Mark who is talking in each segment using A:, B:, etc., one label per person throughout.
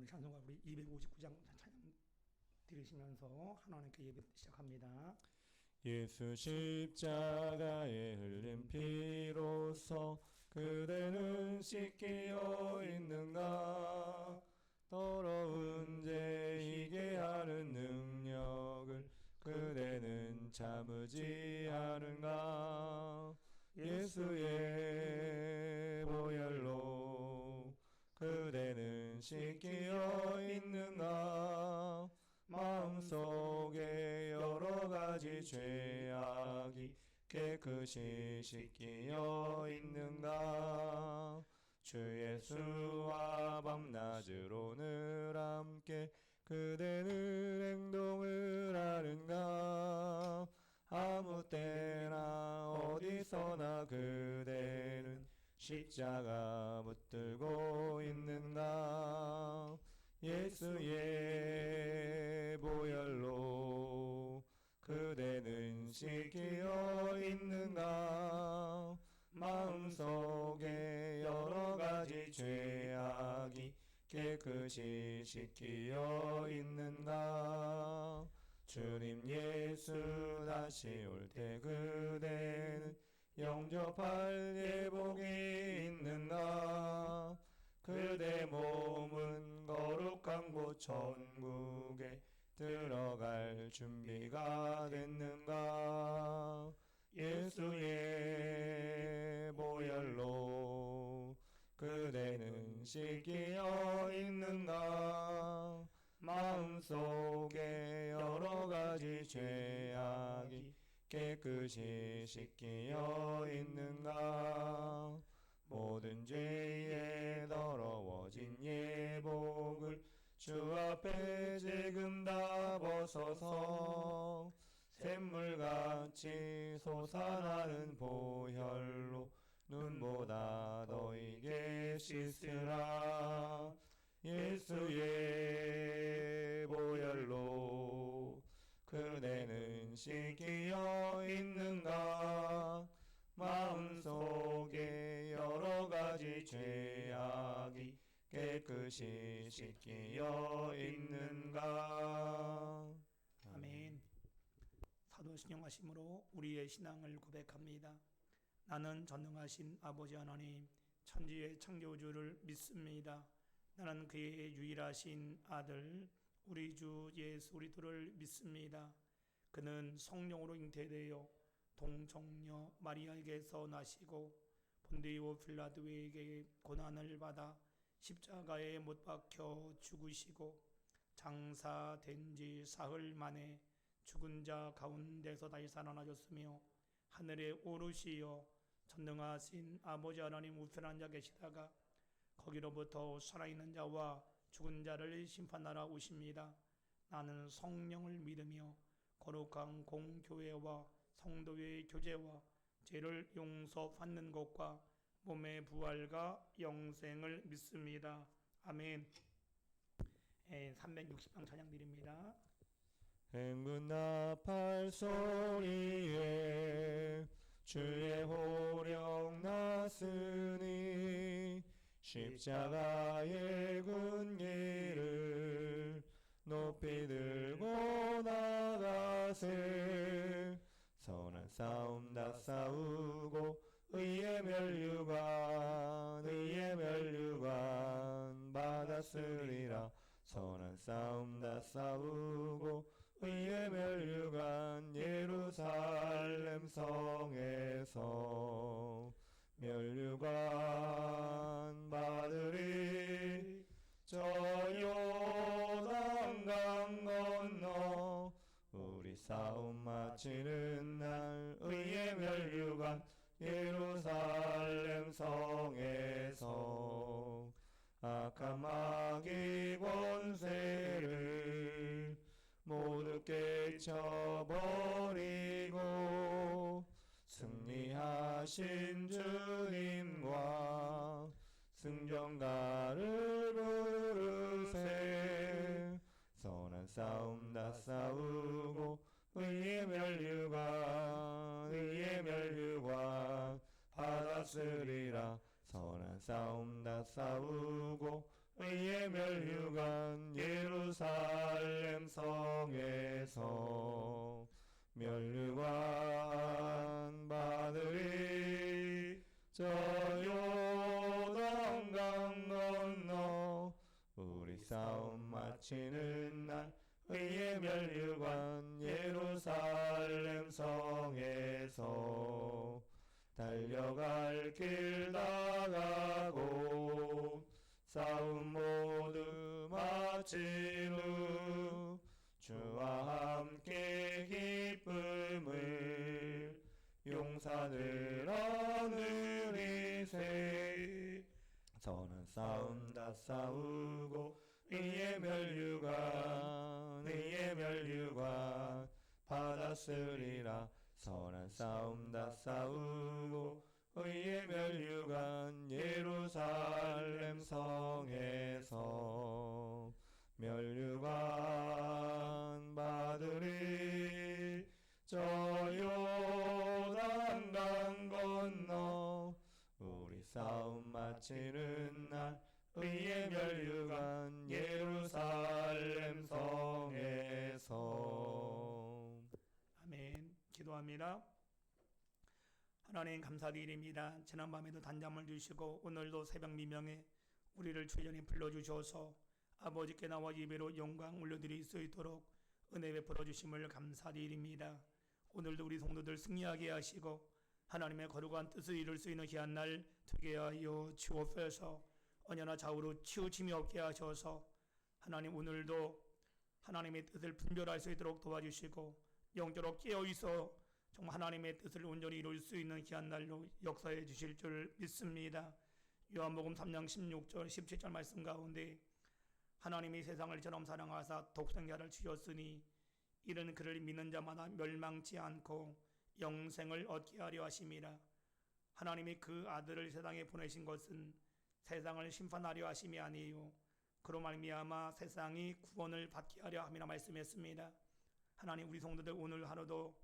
A: 우리 찬송가 우리 259장 찬양 들으시면서 하나님께 예배 시작합니다.
B: 예수 십자가에 흘린 피로써 그대는 씻기어 있는가? 더러운 죄이게 하는 능력을 그대는 참으지 않은가? 예수의 보혈로 그대는 씻기어 있는가? 마음속에 여러가지 죄악이 깨끗이 씻기어 있는가? 주 예수와 밤낮으로 늘 함께 그대는 행동을 하는가? 아무 때나 어디서나 그대는 십자가 붙들고 있는가? 예수의 보혈로 그대는 씻기어 있는가? 마음속에 여러가지 죄악이 깨끗이 씻기어 있는가? 주님 예수 다시 올 때 그대는 영접할 예복이 있는가? 그대 몸은 거룩한 곳 천국에 들어갈 준비가 됐는가? 예수의 보혈로 그대는 씻기어 있는가? 마음속에 여러가지 죄악이 깨끗이 씻기어 있는가? 모든 죄에 더러워진 예복을 주 앞에 지금 다 벗어서 샘물같이 솟아나는 보혈로 눈보다 너희게 씻으라. 예수의 보혈로 그대는 씻기어 있는가? 마음속에 여러가지 죄악이 깨끗이 씻기어 있는가?
A: 아멘. 사도신령하심으로 우리의 신앙을 고백합니다. 나는 전능하신 아버지 하나님 천지의 창조주를 믿습니다. 나는 그의 유일하신 아들 우리 주 예수 그리스도를 믿습니다. 그는 성령으로 잉태되어 동정녀 마리아에게서 나시고 본디오 빌라도에게 고난을 받아 십자가에 못 박혀 죽으시고 장사된 지 사흘 만에 죽은 자 가운데서 다시 살아나셨으며 하늘에 오르시어 전능하신 아버지 하나님 우편에 앉아 계시다가 거기로부터 살아있는 자와 죽은 자를 심판하러 오십니다. 나는 성령을 믿으며 거룩한 공교회와 성도의 교제와 죄를 용서받는 것과 몸의 부활과 영생을 믿습니다. 아멘. 360방 찬양 드립니다.
B: 행군 나팔 소리에 주의 호령 났으니 십자가의 군기를 높이 들고 나가세. 선한 싸움 다 싸우고 의의 멸류관 받았으리라. 선한 싸움 다 싸우고 의의 멸류관 예루살렘 성에서 멸류관 받으리. 저 요단강 건너 우리 싸움 마치는 날 의의 멸류관 예루살렘 성에서 악한 마귀 권세를 모두 깨쳐버리고 승리하신 주님과 승전가를 부르세. 선한 싸움 다 싸우고 의의 멸류관 받았으리라. 선한 싸움 다 싸우고 의의 멸류관 예루살렘 성에서 멸류관 받으리 저 요단강 건너 우리 싸움 마치는 날 의의 멸류관 예루살렘 성에서 달려갈 길 다 가고 싸움 모두 마친 후 주와 함께 기쁨을 용사들 얻으리세 선한 싸움 다 싸우고 의의 멸류관 받았으리라 선한 싸움 다 싸우고 의의 멸류관 예루살렘 성에서 멸류관 받으리 저 요단강 건너 우리 싸움 마치는 날 의의 멸류관 예루살렘 성에서
A: 아멘. 기도합니다. 하나님 감사드립니다. 지난밤에도 단잠을 주시고 오늘도 새벽 미명에 우리를 주전에 불러주셔서 아버지께 나와 예배로 영광 올려드릴 수 있도록 은혜 베풀어 주심을 감사드립니다. 오늘도 우리 성도들 승리하게 하시고 하나님의 거룩한 뜻을 이룰 수 있는 귀한 날 되게 하여 주옵소서. 언제나 좌우로 치우침이 없게 하셔서 하나님 오늘도 하나님의 뜻을 분별할 수 있도록 도와주시고 영적으로 깨어있어 정말 하나님의 뜻을 온전히 이룰 수 있는 귀한 날로 역사해 주실 줄 믿습니다. 요한복음 3장 16절 17절 말씀 가운데 하나님이 세상을 이처럼 사랑하사 독생자를 주셨으니 이는 그를 믿는 자마다 멸망치 않고 영생을 얻게 하려 하심이라. 하나님이 그 아들을 세상에 보내신 것은 세상을 심판하려 하심이 아니에요. 그로 말미암아 세상이 구원을 받게 하려 함이라 말씀했습니다. 하나님 우리 성도들 오늘 하루도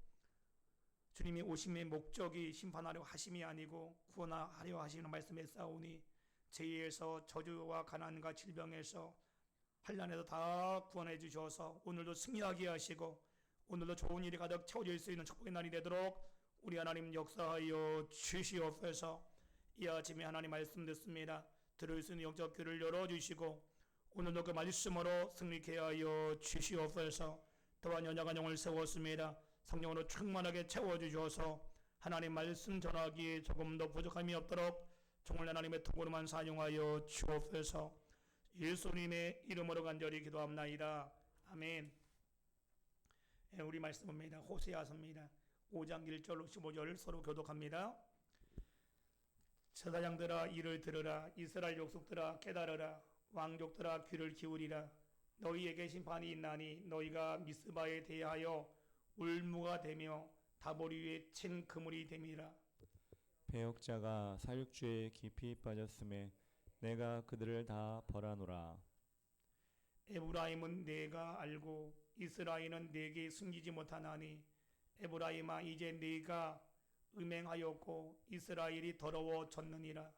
A: 주님이 오심의 목적이 심판하려 하심이 아니고 구원하려 하시는 말씀했사오니 죄에서 저주와 가난과 질병에서 환난에서 다 구원해 주셔서 오늘도 승리하게 하시고 오늘도 좋은 일이 가득 채워질 수 있는 축복의 날이 되도록 우리 하나님 역사하여 주시옵소서. 이 아침에 하나님 말씀 듣습니다. 들을 수 있는 영적 귀를 열어주시고 오늘도 그 말씀으로 승리케 하여 주시옵소서. 또한 연약한 영을 세웠습니다. 성령으로 충만하게 채워주셔서 하나님 말씀 전하기에 조금 더 부족함이 없도록 정말 하나님의 도구로만 사용하여 주옵소서. 예수님의 이름으로 간절히 기도합나이다. 아멘. 우리 말씀입니다. 호세아서입니다. 5장 1절 15절 서로 교독합니다. 제사장들아 이를 들으라. 이스라엘 족속들아 깨달으라. 왕족들아 귀를 기울이라. 너희에게 심판이 있나니 너희가 미스바에 대하여 울무가 되며 다보리 위에 친 그물이 됨이라.
B: 배역자가 사육주에 깊이 빠졌음에 내가 그들을 다 벌하노라.
A: 에브라임은 내가 알고 이스라엘은 내게 숨기지 못하나니 에브라임아 이제 네가 음행하였고 이스라엘이 더러워졌느니라.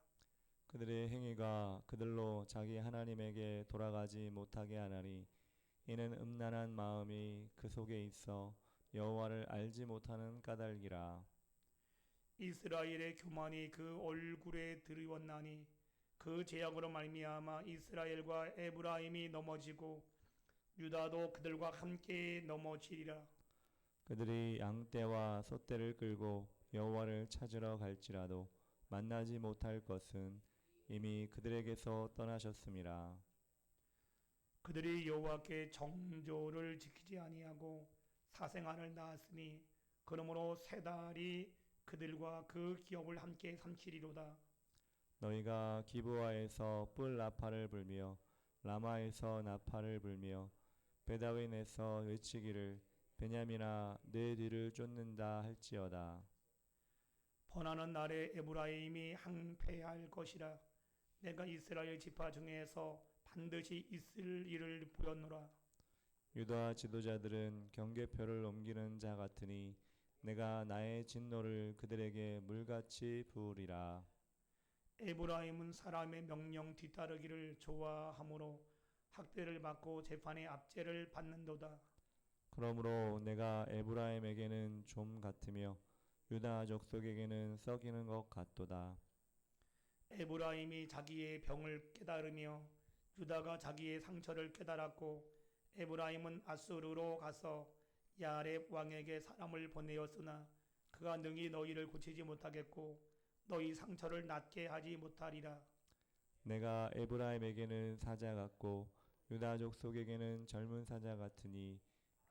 B: 그들의 행위가 그들로 자기 하나님에게 돌아가지 못하게 하나니 이는 음란한 마음이 그 속에 있어 여호와를 알지 못하는 까닭이라.
A: 이스라엘의 교만이 그 얼굴에 드리웠나니 그 죄악으로 말미암아 이스라엘과 에브라임이 넘어지고 유다도 그들과 함께 넘어지리라.
B: 그들이 양떼와 소떼를 끌고 여호와를 찾으러 갈지라도 만나지 못할 것은 이미 그들에게서 떠나셨음이라.
A: 그들이 여호와께 정조를 지키지 아니하고 사생아를 낳았으니 그러므로 세 달이 그들과 그 기업을 함께 삼키리로다.
B: 너희가 기브아에서 뿔 나팔을 불며 라마에서 나팔을 불며 베다윈에서 외치기를 베냐민아 내 뒤를 쫓는다 할지어다.
A: 번하는 날에 에브라임이 항폐할 것이라. 내가 이스라엘 지파 중에서 반드시 있을 일을 보였노라.
B: 유다 지도자들은 경계표를 옮기는 자 같으니 내가 나의 진노를 그들에게 물같이 부으리라.
A: 에브라임은 사람의 명령 뒤따르기를 좋아하므로 학대를 받고 재판의 압제를 받는도다.
B: 그러므로 내가 에브라임에게는 좀 같으며 유다 족속에게는 썩이는 것 같도다.
A: 에브라임이 자기의 병을 깨달으며 유다가 자기의 상처를 깨달았고 에브라임은 아수르로 가서 야렙 왕에게 사람을 보내었으나 그가 능히 너희를 고치지 못하겠고 너희 상처를 낫게 하지 못하리라.
B: 내가 에브라임에게는 사자 같고 유다 족속에게는 젊은 사자 같으니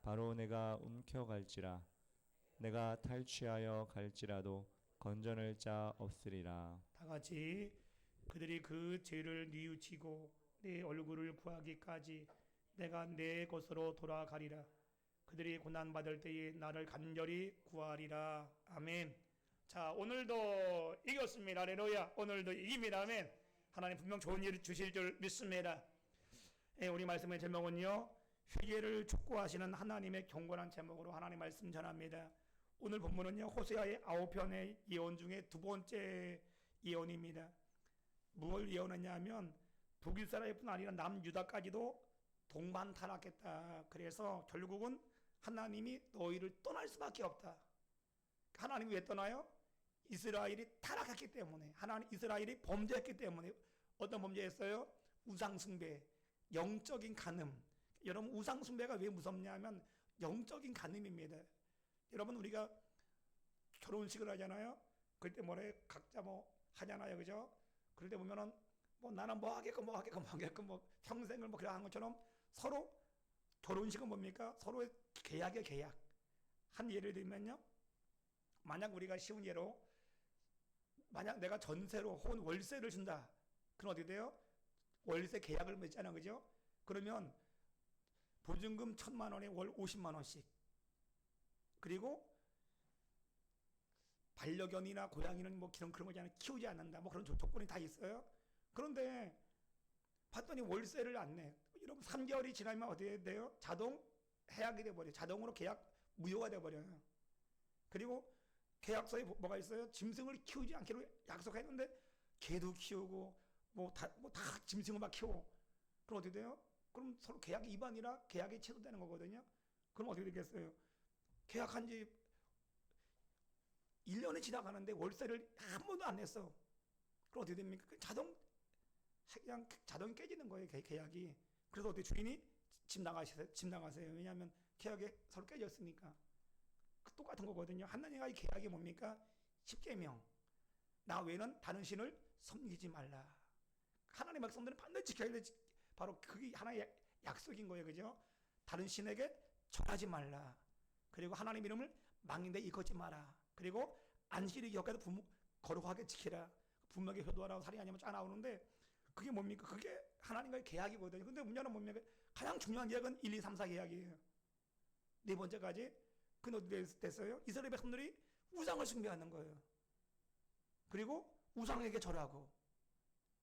B: 바로 내가 움켜갈지라. 내가 탈취하여 갈지라도 건져낼 자 없으리라.
A: 다 같이 그들이 그 죄를 뉘우치고 내 얼굴을 구하기까지 내가 내 것으로 돌아가리라. 그들이 고난받을 때에 나를 간절히 구하리라. 아멘. 자, 오늘도 이겼습니다. 할렐루야. 오늘도 이깁니다. 아멘. 하나님 분명 좋은 일 주실 줄 믿습니다. 우리 말씀의 제목은요, 회개를 촉구하시는 하나님의 경건한 제목으로 하나님 말씀 전합니다. 오늘 본문은요, 호세아의 9편의 예언 중에 두 번째 예언입니다. 무엇을 예언했냐면 북이스라엘뿐 아니라 남유다까지도 동반 타락했다. 그래서 결국은 하나님이 너희를 떠날 수밖에 없다. 하나님이 왜 떠나요? 이스라엘이 타락했기 때문에, 하나님 이스라엘이 범죄했기 때문에. 어떤 범죄했어요? 우상숭배, 영적인 간음. 여러분, 우상숭배가 왜 무섭냐면 영적인 간음입니다. 여러분, 우리가 결혼식을 하잖아요. 그때 뭐래 각자 뭐 하잖아요, 그죠? 그럴 때 보면은 뭐 나는 뭐 하겠고 뭐 평생을 뭐 그래 한 것처럼 서로 결혼식은 뭡니까? 서로의 계약이에요, 계약. 한 예를 들면요, 만약 우리가 쉬운 예로 만약 내가 전세로 혹은 월세를 준다. 그럼 어떻게 돼요? 월세 계약을 맺잖아요, 그죠? 그러면 보증금 1,000만 원에 월 50만 원씩. 그리고 반려견이나 고양이는 뭐 그런 거잖아요. 키우지 않는다. 뭐 그런 조건이 다 있어요. 그런데 봤더니 월세를 안 내. 여러분 3개월이 지나면 어떻게 돼요? 자동 해약이 돼 버려요. 자동으로 계약 무효가 돼 버려요. 그리고 계약서에 뭐가 있어요? 짐승을 키우지 않기로 약속했는데 개도 키우고 뭐 다 짐승을 막 키워. 그럼 어떻게 돼요? 그럼 서로 계약 위반이라 계약이 취소되는 거거든요. 그럼 어떻게 되겠어요? 계약한 지 1년이 지나가는데 월세를 한 번도 안 냈어. 그럼 어떻게 됩니까? 그냥 자동이 깨지는 거예요, 계약이. 그래서 어떻게 주인이 집 나가세요. 왜냐하면 계약이 서로 깨졌으니까. 똑같은 거거든요. 하나님과의 계약이 뭡니까? 10계명. 나 외에는 다른 신을 섬기지 말라. 하나님의 백성들은 반드시 지켜야 돼. 바로 그게 하나의 약속인 거예요, 그죠? 다른 신에게 절하지 말라. 그리고 하나님 이름을 망인데 일컫지 마라. 그리고 안식일을 기억해서 거룩하게 지키라. 분명히 효도하라고 살이 아니면 짜 나오는데 그게 뭡니까? 그게 하나님과의 계약이거든요. 근데 문제는 뭡니까? 가장 중요한 계약은 1, 2, 3, 4 계약이에요. 네 번째까지 그건 어디 됐어요? 이스라엘 백성들이 우상을 숭배하는 거예요. 그리고 우상에게 절하고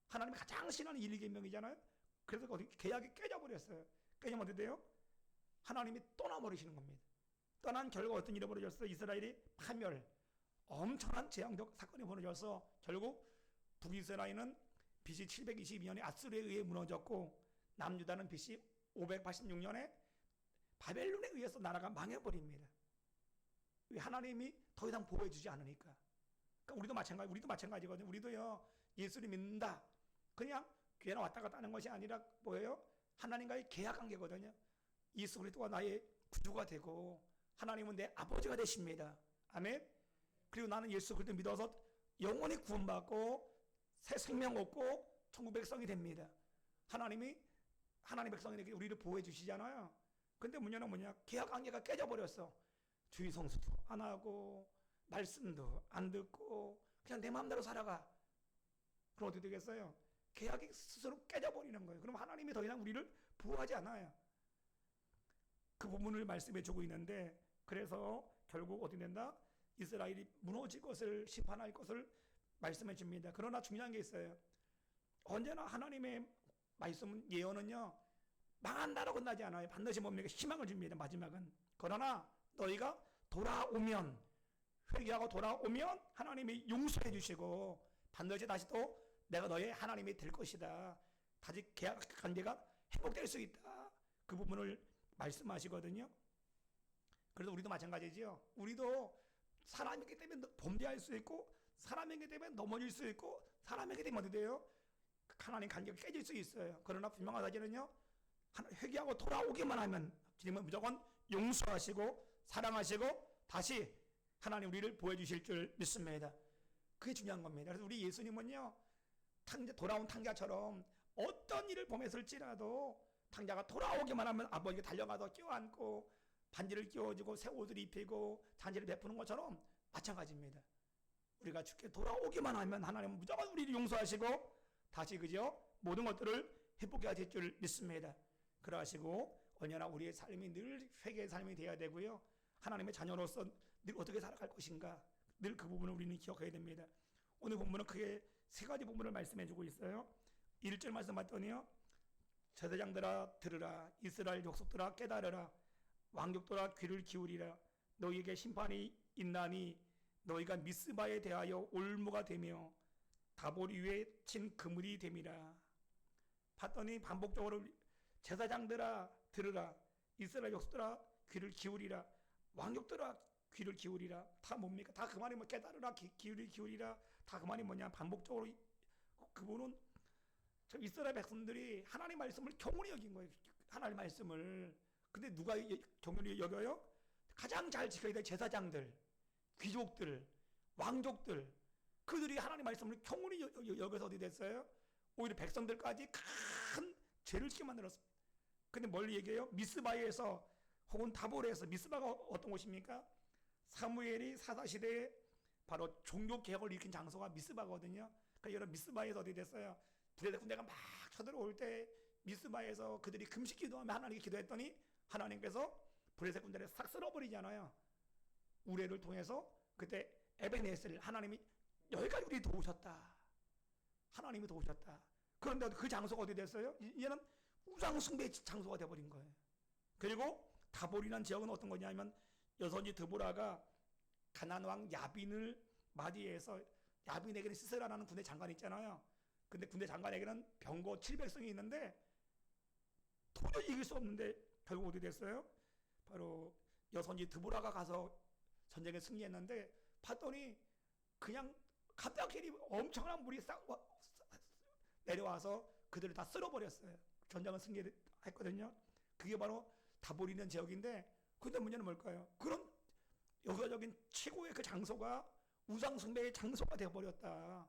A: 하나님이 가장 싫어하는 1, 2계명이잖아요. 그래서 어디 계약이 깨져버렸어요. 깨지면 어떻게 돼요? 하나님이 떠나버리시는 겁니다. 떠난 결과 어떤 일이 벌어졌어? 이스라엘이 파멸, 엄청난 재앙적 사건이 벌어져서 결국 북이스라엘은 BC 722년에 아수르에 의해 무너졌고 남유다는 BC 586년에 바벨론에 의해서 나라가 망해버립니다. 왜? 하나님이 더 이상 보호해주지 않으니까. 그러니까 우리도 마찬가지거든요. 우리도요, 예수를 믿는다. 그냥 교회나 왔다 갔다 하는 것이 아니라 뭐예요? 하나님과의 계약 관계거든요. 예수 그리스도가 나의 구주가 되고 하나님은 내 아버지가 되십니다. 아멘. 그리고 나는 예수 그리스도 믿어서 영원히 구원받고 새 생명 얻고 천국 백성이 됩니다. 하나님의 백성에게 우리를 보호해 주시잖아요. 근데 문제는 뭐냐? 계약 관계가 깨져버렸어. 주의 성수도 안 하고 말씀도 안 듣고 그냥 내 마음대로 살아가. 그럼 어떻게 되겠어요? 계약이 스스로 깨져버리는 거예요. 그럼 하나님이 더 이상 우리를 보호하지 않아요. 그 부분을 말씀해 주고 있는데, 그래서 결국 어떻게 된다? 이스라엘이 무너질 것을, 심판할 것을 말씀해 줍니다. 그러나 중요한 게 있어요. 언제나 하나님의 말씀 예언은요, 망한다로 끝나지 않아요. 반드시 뭡니까? 희망을 줍니다. 마지막은. 그러나 너희가 회개하고 돌아오면 하나님이 용서해 주시고 반드시 다시 또 내가 너의 하나님이 될 것이다. 다시 계약 관계가 회복될 수 있다. 그 부분을 말씀하시거든요. 그래서 우리도 마찬가지지요. 우리도 사람이기 때문에 범죄할 수 있고, 사람이기 때문에 넘어질 수 있고, 사람이기 때문에 어떻게 돼요? 하나님 관계가 깨질 수 있어요. 그러나 분명한 사실은요, 회개하고 돌아오기만 하면 주님은 무조건 용서하시고 사랑하시고 다시 하나님 우리를 보여주실 줄 믿습니다. 그게 중요한 겁니다. 그래서 우리 예수님은요, 돌아온 탕자처럼 어떤 일을 범했을지라도 탕자가 돌아오기만 하면 아버지가 달려가서 껴안고 반지를 끼워주고 새 옷을 입히고 잔치를 베푸는 것처럼 마찬가지입니다. 우리가 주께 돌아오기만 하면 하나님은 무조건 우리를 용서하시고 다시 그죠? 모든 것들을 회복해 하실 줄 믿습니다. 그러하시고 언제나 우리의 삶이 늘 회개의 삶이 되어야 되고요. 하나님의 자녀로서 늘 어떻게 살아갈 것인가, 늘 그 부분을 우리는 기억해야 됩니다. 오늘 본문은 크게 세 가지 부분을 말씀해 주고 있어요. 1절 말씀 봤더니요, 제사장들아 들으라, 이스라엘 족속들아 깨달으라, 왕족들아 귀를 기울이라, 너희에게 심판이 있나니 너희가 미스바에 대하여 올무가 되며 다볼 위에 친 그물이 됨이라. 봤더니 반복적으로 제사장들아 들으라, 이스라엘 족속들아 귀를 기울이라, 왕족들아 귀를 기울이라. 다 뭡니까? 다 그 말이 뭐 깨달으라, 기울이라. 다 그 말이 뭐냐? 반복적으로 그분은 저 이스라엘 백성들이 하나님 말씀을 경홀히 여긴 거예요. 하나님 말씀을. 근데 누가 경홀히 여겨요? 가장 잘 지켜야 될 제사장들, 귀족들, 왕족들, 그들이 하나님 말씀을 경홀히 여겨서 어디 됐어요? 오히려 백성들까지 큰 죄를 짓게 만들었습니다. 근데 뭘 얘기해요? 미스바에서 혹은 다볼에서, 미스바가 어떤 곳입니까? 사무엘이 사사시대에 바로 종교개혁을 일으킨 장소가 미스바거든요. 그러니까 여러분 미스바에서 어디 됐어요? 부대대 군대가 막 쳐들어올 때 미스바에서 그들이 금식 기도하며 하나님께 기도했더니 하나님께서 브레셋 군대를 싹 쓸어버리잖아요. 우레를 통해서. 그때 에베네스를 하나님이 여기까지 우리 도우셨다. 하나님이 도우셨다. 그런데 그 장소가 어디 됐어요? 이제는 우상숭배 장소가 되어버린 거예요. 그리고 다볼이라는 지역은 어떤 거냐면 여선지 드보라가 가나안 왕 야빈을 맞이해서, 야빈에게는 시스라라는 군대 장관이 있잖아요. 근데 군대 장관에게는 병거 700성이 있는데 도저히 이길 수 없는데 결국 어디 됐어요? 바로 여선지 드보라가 가서 전쟁에 승리했는데 봤더니 그냥 갑자기 엄청난 물이 싹 내려와서 그들을 다 쓸어버렸어요. 전쟁을 승리했거든요. 그게 바로 다볼 있는 지역인데, 근데 문제는 뭘까요? 그런 여가적인 최고의 그 장소가 우상숭배의 장소가 되어버렸다.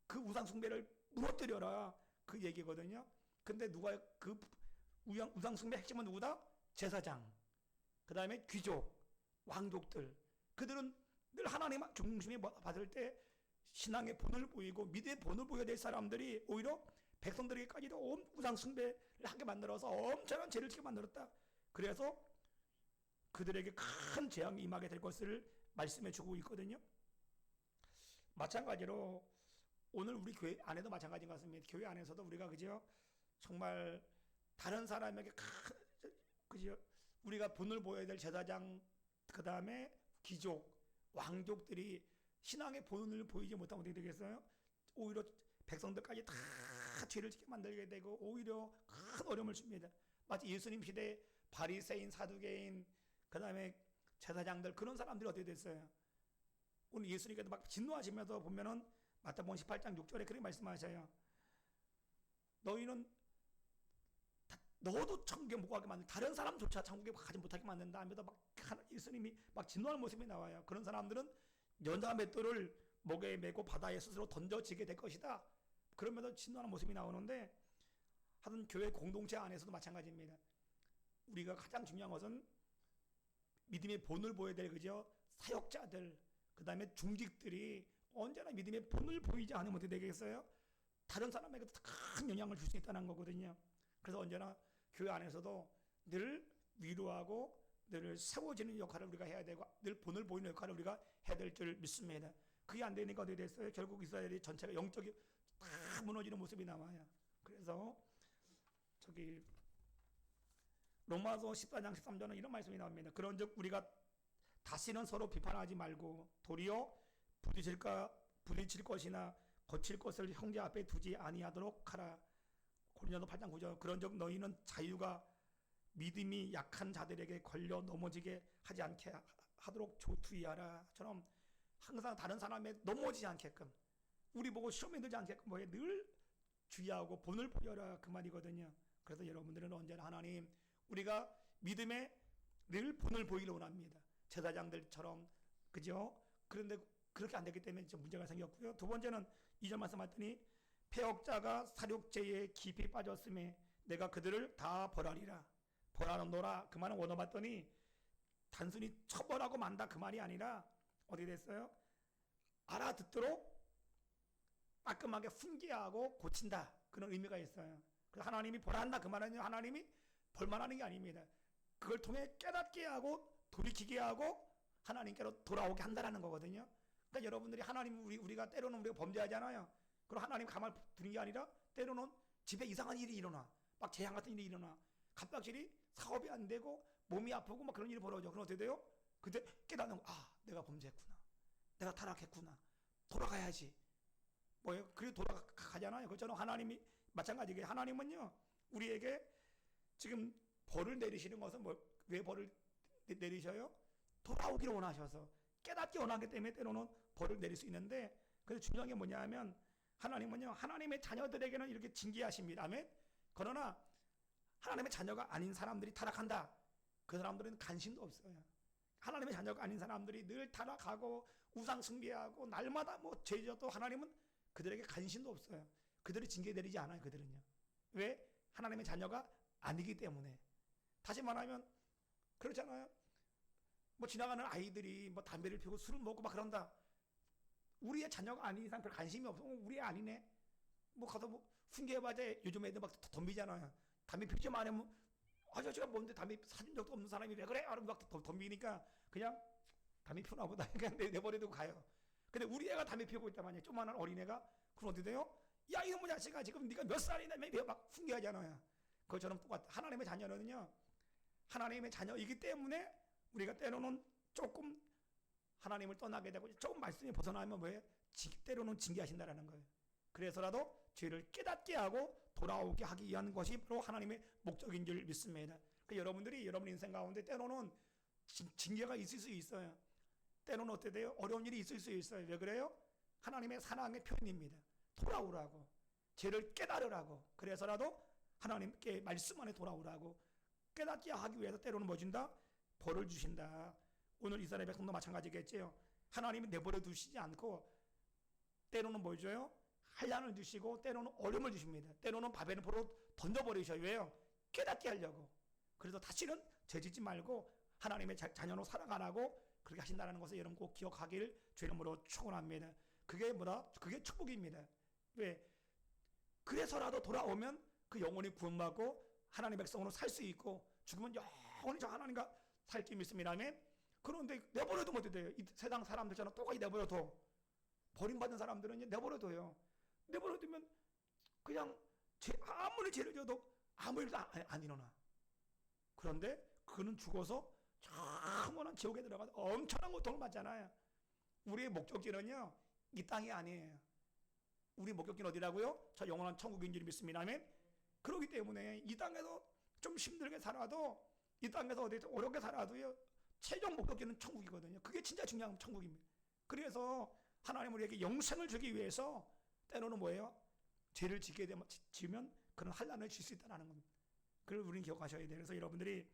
A: 그 우상숭배를 무너뜨려라, 그 얘기거든요. 근데 누가 그 우상숭배 핵심은 누구다? 제사장, 그 다음에 귀족, 왕족들. 그들은 늘 하나님 중심에 받을 때 신앙의 본을 보이고 믿음의 본을 보여야 될 사람들이 오히려 백성들에게까지도 우상숭배를 하게 만들어서 엄청난 죄를 지게 만들었다. 그래서 그들에게 큰 재앙이 임하게 될 것을 말씀해 주고 있거든요. 마찬가지로 오늘 우리 교회 안에도 마찬가지인 것 같습니다. 교회 안에서도 우리가 그죠? 정말 다른 사람에게 그죠? 우리가 본을 보여야 될 제사장, 그 다음에 귀족, 왕족들이 신앙의 본을 보이지 못하면 어떻게 되겠어요? 오히려 백성들까지 다 죄를 짓게 만들게 되고 오히려 큰 어려움을 줍니다. 마치 예수님 시대에 바리새인, 사두개인, 그 다음에 제사장들, 그런 사람들이 어떻게 됐어요? 오늘 예수님께서 막 진노하시면서 보면은 마태복음 18장 6절에 그렇게 말씀하셔요. 너희는 너도 천국에 못 가게 만든, 다른 사람조차 천국에 가지 못하게 만든다 하면서 막 예수님이 막 진노하는 모습이 나와요. 그런 사람들은 연자 맷돌을 목에 메고 바다에 스스로 던져지게 될 것이다. 그러면서 진노하는 모습이 나오는데, 하여튼 교회 공동체 안에서도 마찬가지입니다. 우리가 가장 중요한 것은 믿음의 본을 보여야 될 그죠? 사역자들, 그 다음에 중직들이 언제나 믿음의 본을 보이지 않으면 어떻게 되겠어요? 다른 사람에게도 큰 영향을 줄 수 있다는 거거든요. 그래서 언제나 교회 안에서도 늘 위로하고 늘 세워지는 역할을 우리가 해야 되고 늘 본을 보이는 역할을 우리가 해야 될 줄 믿습니다. 그게 안 되니까 어떻게 됐어요? 결국 이스라엘이 전체가 영적이 다 무너지는 모습이 나와요. 그래서 저기 로마서 14장 13절은 이런 말씀이 나옵니다. 그런즉 우리가 다시는 서로 비판하지 말고 도리어 부딪힐 것이나 거칠 것을 형제 앞에 두지 아니하도록 하라. 고린도서 8장 9절. 그런즉 너희는 자유가 믿음이 약한 자들에게 걸려 넘어지게 하지 않게 하도록 조투이하라. 처럼 항상 다른 사람에 넘어지지 않게끔, 우리 보고 시험에 들지 않게끔 뭐에 늘 주의하고 본을 보여라, 그 말이거든요. 그래서 여러분들은 언제나 하나님, 우리가 믿음에 늘 본을 보이기를 원합니다. 제사장들처럼, 그죠? 그런데 그렇게 안 되기 때문에 좀 문제가 생겼고요. 두 번째는 2절 말씀하더니 패역자가 사륙죄에 깊이 빠졌음에 내가 그들을 다 벌하리라. 벌하노라, 그 말은 원어 봤더니 단순히 처벌하고 만다 그 말이 아니라 어떻게 됐어요? 알아듣도록 따끔하게 훈계하고 고친다, 그런 의미가 있어요. 그래서 하나님이 벌한다 그 말은 하나님이 벌만하는 게 아닙니다. 그걸 통해 깨닫게 하고 돌이키게 하고 하나님께로 돌아오게 한다라는 거거든요. 그러니까 여러분들이 하나님, 우리가 때로는 우리가 범죄하잖아요. 그럼 하나님 가만 두는 게 아니라 때로는 집에 이상한 일이 일어나, 막 재앙 같은 일이 일어나, 갑작스레 사업이 안 되고 몸이 아프고 막 그런 일이 벌어져. 그럼 어떻게 돼요? 그때 깨닫는 거, 아, 내가 범죄했구나, 내가 타락했구나, 돌아가야지. 뭐예요? 그리고 돌아가잖아요. 그렇잖아요. 하나님이 마찬가지게, 하나님은요 우리에게 지금 벌을 내리시는 것은 왜 벌을 내리셔요? 돌아오기를 원하셔서, 깨닫기 원하기 때문에 때로는 벌을 내릴 수 있는데, 그래서 중요한 게 뭐냐면 하나님은요 하나님의 자녀들에게는 이렇게 징계하십니다. 아멘. 그러나 하나님의 자녀가 아닌 사람들이 타락한다, 그 사람들은 관심도 없어요. 하나님의 자녀가 아닌 사람들이 늘 타락하고 우상 숭배하고 날마다 뭐 죄져도 하나님은 그들에게 관심도 없어요. 그들이 징계 내리지 않아요. 그들은요. 왜? 하나님의 자녀가 아니기 때문에. 다시 말하면 그렇잖아요. 뭐 지나가는 아이들이 뭐 담배를 피우고 술을 먹고 막 그런다. 우리의 자녀가 아닌 이상 별 관심이 없어. 우리 아니네. 뭐 가서 뭐 훈계해봐자 요즘 애들 막 덤비잖아요. 담배 피우지 말으면 아저씨가 뭔데 담배 사준 적도 없는 사람이 왜 그래? 하면 막 덤비니까 그냥 담배 피우나 보다 그냥 내버려두고 가요. 근데 우리 애가 담배 피우고 있단 말이에요. 조그마한 어린애가. 그럼 어떻게 돼요? 야, 이놈의 자식아, 지금 네가 몇 살이냐 막 훈계하잖아요. 그것처럼 똑같아. 하나님의 자녀는요 하나님의 자녀이기 때문에 우리가 때로는 조금 하나님을 떠나게 되고 조금 말씀이 벗어나면 뭐예요? 때로는 징계하신다라는 거예요. 그래서라도 죄를 깨닫게 하고 돌아오게 하기 위한 것이 바로 하나님의 목적인 줄 믿습니다. 여러분들이 여러분 인생 가운데 때로는 징계가 있을 수 있어요. 때로는 어떻게 돼요? 어려운 일이 있을 수 있어요. 왜 그래요? 하나님의 사랑의 표현입니다. 돌아오라고, 죄를 깨달으라고, 그래서라도 하나님께 말씀 안에 돌아오라고, 깨닫게 하기 위해서 때로는 뭐 준다? 벌을 주신다. 오늘 이스라엘 백성도 마찬가지겠지요. 하나님이 내버려 두시지 않고 때로는 뭘 줘요? 한란을 주시고 때로는 어려움을 주십니다. 때로는 바벨론으로 던져버리셔요. 왜요? 깨닫게 하려고. 그래서 다시는 죄짓지 말고 하나님의 자녀로 살아가라고 그렇게 하신다는 것을 여러분 꼭 기억하길 주 이름으로 축원합니다. 그게 뭐다? 그게 축복입니다. 왜? 그래서라도 돌아오면 그 영혼이 구원받고 하나님의 백성으로 살 수 있고, 죽으면 영원히 저 하나님과 살 줄 믿습니다. 아멘. 그런데 내버려두면 어떻게 돼요? 이 세상 사람들처럼 똑같이 내버려둬. 버림받은 사람들은 내버려둬요. 내버려두면 그냥 아무리 죄를 져도 아무 일도 안 일어나. 그런데 그는 죽어서 영원한 지옥에 들어가서 엄청난 고통을 받잖아요. 우리의 목적지는요 이 땅이 아니에요. 우리 목적지는 어디라고요? 저 영원한 천국인 줄 믿습니다. 아멘. 그렇기 때문에 이 땅에서 좀 힘들게 살아도, 이 땅에서 어디 어렵게 살아도요 최종 목적지는 천국이거든요. 그게 진짜 중요한 천국입니다. 그래서 하나님 우리에게 영생을 주기 위해서 때로는 뭐예요? 죄를 지으면 그런 환난을 줄 수 있다는 겁니다. 그걸 우리는 기억하셔야 돼요. 그래서 여러분들이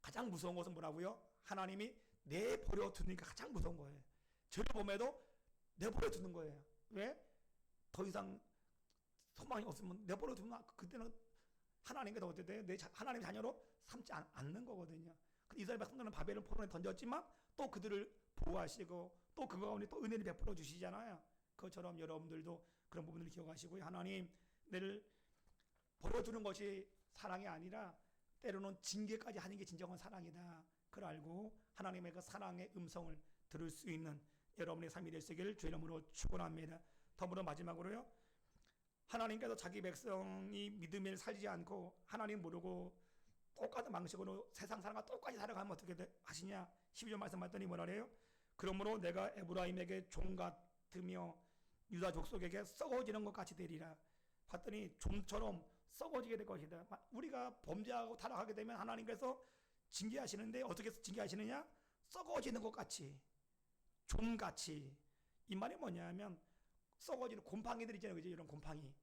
A: 가장 무서운 것은 뭐라고요? 하나님이 내버려 두니까 가장 무서운 거예요. 죄를 범해도 내버려 두는 거예요. 왜? 더 이상 소망이 없으면 내버려 두면 그때는 하나님께서 어떻게 돼요? 하나님의 자녀로 삼지 않는 거거든요. 이스라엘 백성들은 바벨론 포로에 던졌지만 또 그들을 보호하시고 또 그거 가운데 또 은혜를 베풀어 주시잖아요. 그것처럼 여러분들도 그런 부분을 기억하시고요. 하나님 내를 버려두는 것이 사랑이 아니라 때로는 징계까지 하는 게 진정한 사랑이다. 그걸 알고 하나님의 그 사랑의 음성을 들을 수 있는 여러분의 삶이 되시기를 주의 이름으로 축원합니다. 더불어 마지막으로요. 하나님께서 자기 백성이 믿음을 살지 않고 하나님 모르고 똑같은 방식으로 세상 사람과 똑같이 살아가면 어떻게 하시냐? 12절 말씀 봤더니 뭐라 그래요? 그러므로 내가 에브라임에게 종 같으며 유다 족속에게 썩어지는 것 같이 되리라. 봤더니 좀처럼 썩어지게 될 것이다. 우리가 범죄하고 타락하게 되면 하나님께서 징계하시는데 어떻게 징계하시느냐? 썩어지는 것 같이, 좀같이. 이 말이 뭐냐면 썩어지는 곰팡이들 있잖아요, 그죠? 이런 곰팡이.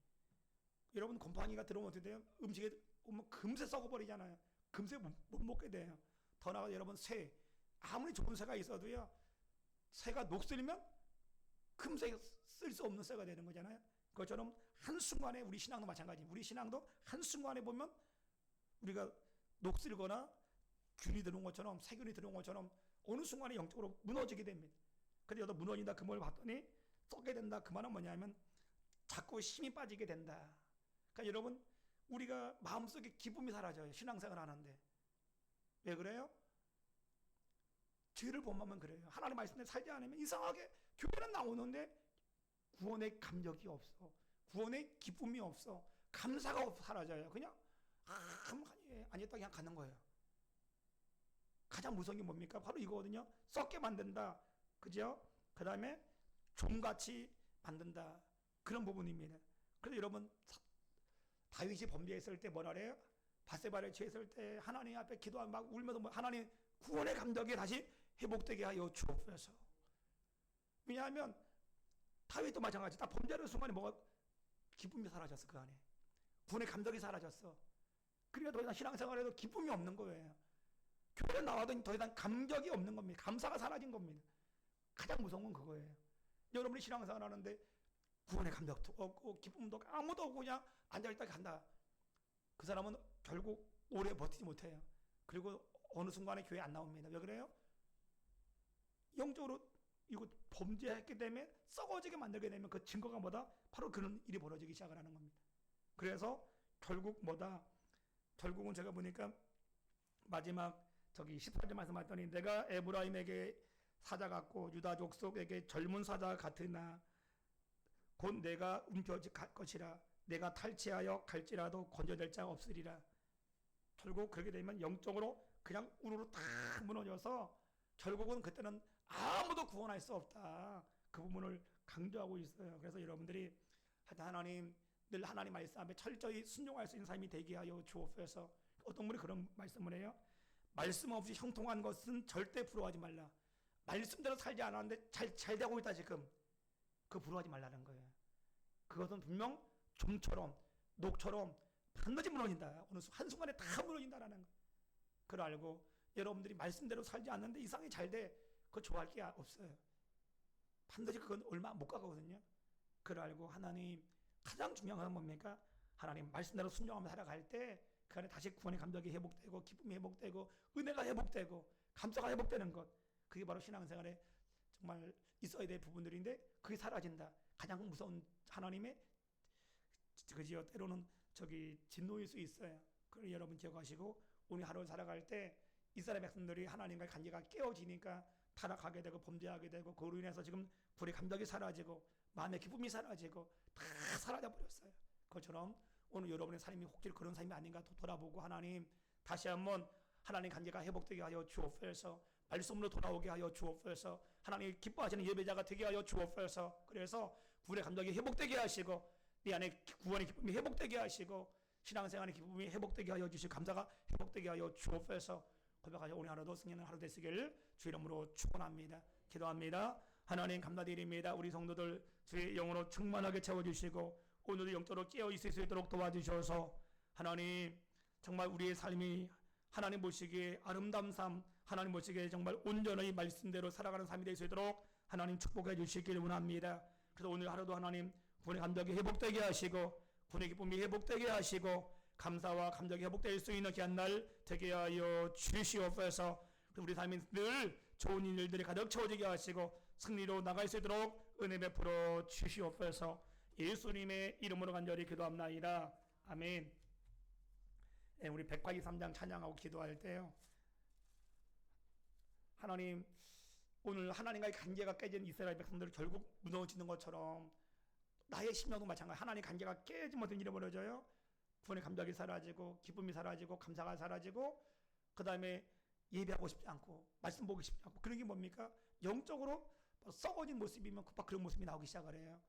A: 여러분 곰팡이가 들어오면 어떻게 돼요? 음식에 오면 금세 썩어버리잖아요. 금세 못 먹게 돼요. 더 나아가 여러분 새, 아무리 좋은 새가 있어도요, 새가 녹슬리면 금세 쓸 수 없는 새가 되는 거잖아요. 그것처럼 한순간에 우리 신앙도 마찬가지입니다. 우리 신앙도 한순간에 보면 우리가 녹슬거나 균이 들어온 것처럼, 세균이 들어온 것처럼 어느 순간에 영적으로 무너지게 됩니다. 근데 여기서 무너진다 그 뭘 봤더니 썩게 된다 그 말은 뭐냐면 자꾸 힘이 빠지게 된다. 그러니까 여러분 우리가 마음속에 기쁨이 사라져요. 신앙생활 하는데. 왜 그래요? 죄를 범하면 그래요. 하나님 말씀대로 살지 않으면 이상하게 교회는 나오는데 구원의 감격이 없어. 구원의 기쁨이 없어. 감사가 사라져요. 그냥 아니었다 그냥 가는 거예요. 가장 무서운 게 뭡니까? 바로 이거거든요. 썩게 만든다. 그죠? 그 다음에 좀같이 만든다. 그런 부분입니다. 그래서 여러분 다윗이 범죄했을 때 뭐라 그래요? 바세바를 취했을 때 하나님 앞에 기도하면 막 울면서 하나님 구원의 감격이 다시 회복되게 하여 주옵소서. 왜냐하면 다윗도 마찬가지. 다 범죄하는 순간에 뭐가 기쁨이 사라졌어. 그 안에 구원의 감격이 사라졌어. 그러니까 더 이상 신앙생활에도 기쁨이 없는 거예요. 교회 나와도 더 이상 감격이 없는 겁니다. 감사가 사라진 겁니다. 가장 무서운 건 그거예요. 여러분이 신앙생활 하는데 구원의 감격도 없고 기쁨도 아무도 없고 그냥 앉아있다 간다. 그 사람은 결국 오래 버티지 못해요. 그리고 어느 순간에 교회 안 나옵니다. 왜 그래요? 영적으로 이거 범죄했기 때문에 썩어지게 만들게 되면 그 증거가 뭐다? 바로 그런 일이 벌어지기 시작을 하는 겁니다. 그래서 결국 뭐다? 결국은 제가 보니까 마지막 저기 18절 말씀하셨더니 내가 에브라임에게 사자 같고 유다 족속에게 젊은 사자 같으나 곧 내가 움켜질 것이라. 내가 탈취하여 갈지라도 건져낼 자가 없으리라. 결국 그렇게 되면 영적으로 그냥 우르르 탁 무너져서 결국은 그때는 아무도 구원할 수 없다. 그 부분을 강조하고 있어요. 그래서 여러분들이 하나님 늘 하나님 말씀 앞에 철저히 순종할 수 있는 삶이 되게 하여 주옵소서. 어떤 분이 그런 말씀을 해요. 말씀 없이 형통한 것은 절대 부러워하지 말라. 말씀대로 살지 않았는데 잘 되고 있다 지금. 그거 부러워하지 말라는 거예요. 그것은 분명 좀처럼 녹처럼 반드시 무너진다. 어느 한순간에 다 무너진다라는 거. 그걸 알고 여러분들이 말씀대로 살지 않는데 이상하게 잘 돼. 그거 좋아할 게 없어요. 반드시 그건 얼마 못 가거든요. 그걸 알고 하나님 가장 중요한 건 뭡니까? 하나님 말씀대로 순종하며 살아갈 때 그 안에 다시 구원의 감격이 회복되고 기쁨이 회복되고 은혜가 회복되고 감사가 회복되는 것. 그게 바로 신앙생활에 정말 있어야 될 부분들인데 그게 사라진다. 가장 무서운 하나님의 그지요. 때로는 저기 진노일 수 있어요. 그걸 여러분 기억하시고 오늘 하루를 살아갈 때 이스라엘 백성들이 하나님과의 관계가 깨어지니까 타락하게 되고 범죄하게 되고 그로 인해서 지금 불의 감격이 사라지고 마음의 기쁨이 사라지고 다 사라져 버렸어요. 그것처럼 오늘 여러분의 삶이 혹시 그런 삶이 아닌가 돌아보고 하나님 다시 한번 하나님 관계가 회복되게 하여 주옵소서. 말씀으로 돌아오게 하여 주옵소서. 하나님 기뻐하시는 예배자가 되게 하여 주옵소서. 그래서 구원의 감격이 회복되게 하시고 내 안에 구원의 기쁨이 회복되게 하시고 신앙생활의 기쁨이 회복되게 하여 주시고 감사가 회복되게 하여 주옵소서. 고백하여 오늘 하루도 승리하는 하루 되시길 주 이름으로 축원합니다. 기도합니다. 하나님 감사드립니다. 우리 성도들 주의 영으로 충만하게 채워주시고 오늘도 영적으로 깨어 있을 수 있도록 도와주셔서 하나님 정말 우리의 삶이 하나님 보시기에 아름다운 삶, 하나님 보시기에 정말 온전히 말씀대로 살아가는 삶이 될 수 있도록 하나님 축복해 주시길 원합니다. 그래서 오늘 하루도 하나님 구원의 감격이 회복되게 하시고 구원의 기쁨이 회복되게 하시고 감사와 감격이 회복될 수 있는 귀한 날 되게 하여 주시옵소서. 우리 삶이 늘 좋은 일들이 가득 채워지게 하시고 승리로 나갈 수 있도록 은혜 베풀어 주시옵소서. 예수님의 이름으로 간절히 기도합나이다. 아멘. 네, 우리 183장 찬양하고 기도할 때요. 하나님 오늘 하나님과의 관계가 깨진 이스라엘 백성들이 결국 무너지는 것처럼 나의 심령도 마찬가지. 하나님 관계가 깨지면 잃어버려져요. 구원의 감격이 사라지고 기쁨이 사라지고 감사가 사라지고 그 다음에 예배하고 싶지 않고 말씀 보기 싶지 않고 그런 게 뭡니까? 영적으로 썩어진 모습이면 그런 모습이 나오기 시작을 해요.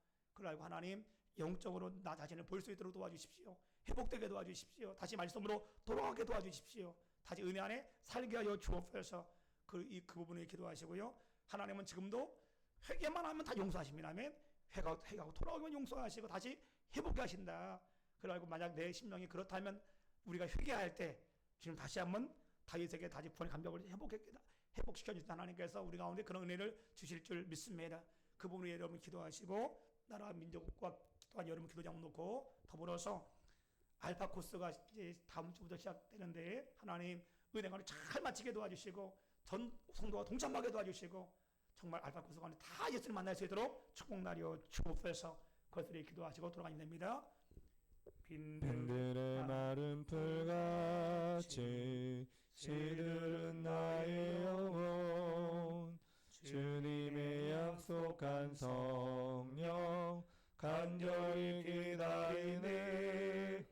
A: 그걸 알고 하나님 영적으로 나 자신을 볼 수 있도록 도와주십시오. 회복되게 도와주십시오. 다시 말씀으로 돌아가게 도와주십시오. 다시 은혜 안에 살게 하여 주옵소서. 그 부분에 기도하시고요. 하나님은 지금도 회개만 하면 다 용서하십니다. 아멘. 회개하고 돌아오면 용서하시고 다시 회복게 하신다. 그걸 알고 만약 내 심령이 그렇다면 우리가 회개할 때 지금 다시 한번 다윗에게 다시 구원의 감격을 회복시켜 주신 하나님께서 우리 가운데 그런 은혜를 주실 줄 믿습니다. 그 부분에 여러분 기도하시고 나라 민족과 또한 여러분 기도장 놓고 더불어서 알파 코스가 이제 다음 주부터 시작되는데 하나님 은혜관을 잘 마치게 도와주시고 전 성도와 동참하게 도와주시고 정말 알파 코스가 다 예수를 만날 수 있도록 축복나리여 주옵소서. 그것들이 기도하시고 돌아가면 됩니다.
B: 빈들의 마른 풀같이 시들은 나의 영혼 주님의 약속한 성령 간절히 기다리네.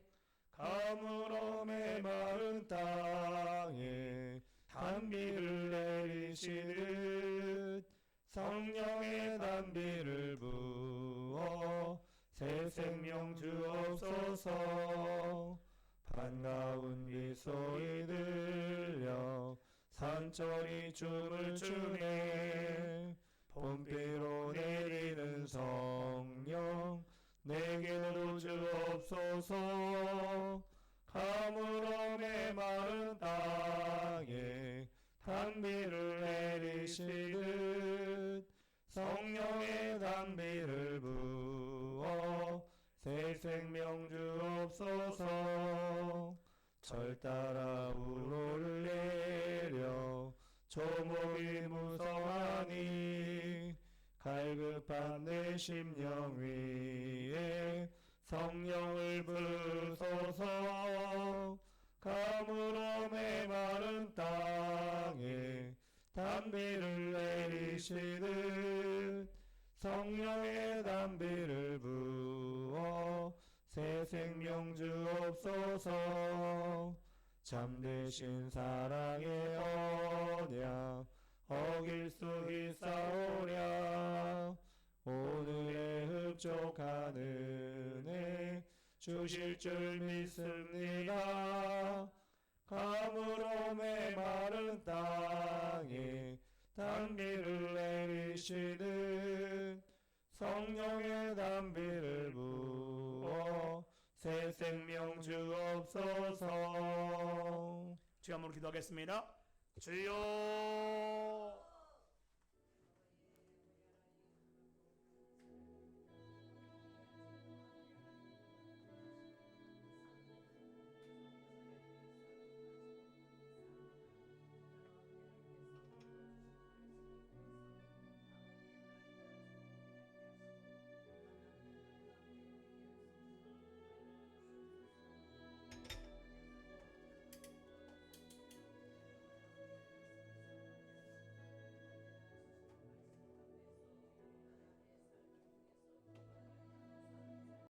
B: 가물어 메마른 땅에 단비를 내리시듯 성령의 단비를 부어 새 생명 주옵소서. 반가운 빗소리 들려 산천이 춤을 추네. 봄비로 내리는 성령 내게로 주옵소서. 가물어 메마른 땅에 단비를 내리시듯 성령의 단비를 부어 새 생명 주옵소서. 절 따라 우로를 내려 조목이 무성하니 갈급한 내 심령 위에 성령을 부소서. 가물어 메마른 땅에 단비를 내리시듯 성령의 단비를 부어 새 생명 주옵소서. 참되신 사랑의 언약 어길 수 있사오랴. 오늘의 흡족한 은혜 주실 줄 믿습니다. 가물어 메마른 땅에 단비를 내리시듯 성령의 단비를 부어 새 생명 주옵소서.
A: 주여 한번 기도하겠습니다. 주여